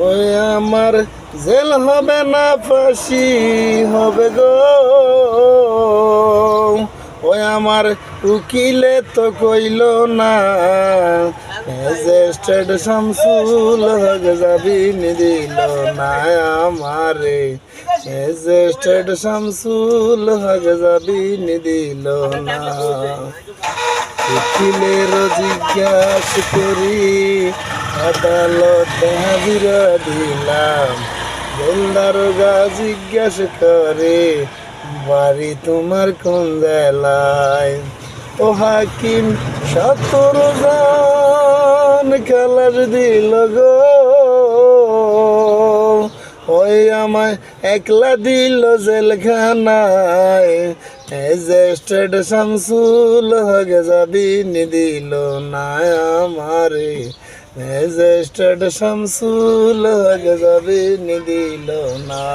ওই আমার জেল হবে না ফাঁসি হবে গো, ওই আমার উকিলে তো কইল না, ম্যাজিস্ট্রেট শামসুল হক জামিন দিল না আমারে, ম্যাজিস্ট্রেট শামসুল হক জামিন দিল না। উকিলের জিজ্ঞাস করি আদালতে হাজির দিলাম, দারোগা জিজ্ঞাস করে বাড়ি তোমার কোন জেলায়। ও হাকিম 17 জন খালাস দিল গো, ওই আমায় একলা দিল জেলখানায়, ম্যাজিস্ট্রেট শামসুল হক জামিন দিল না আমারে, ম্যাজিস্ট্রেট শামসুল হক জামিন দিল না।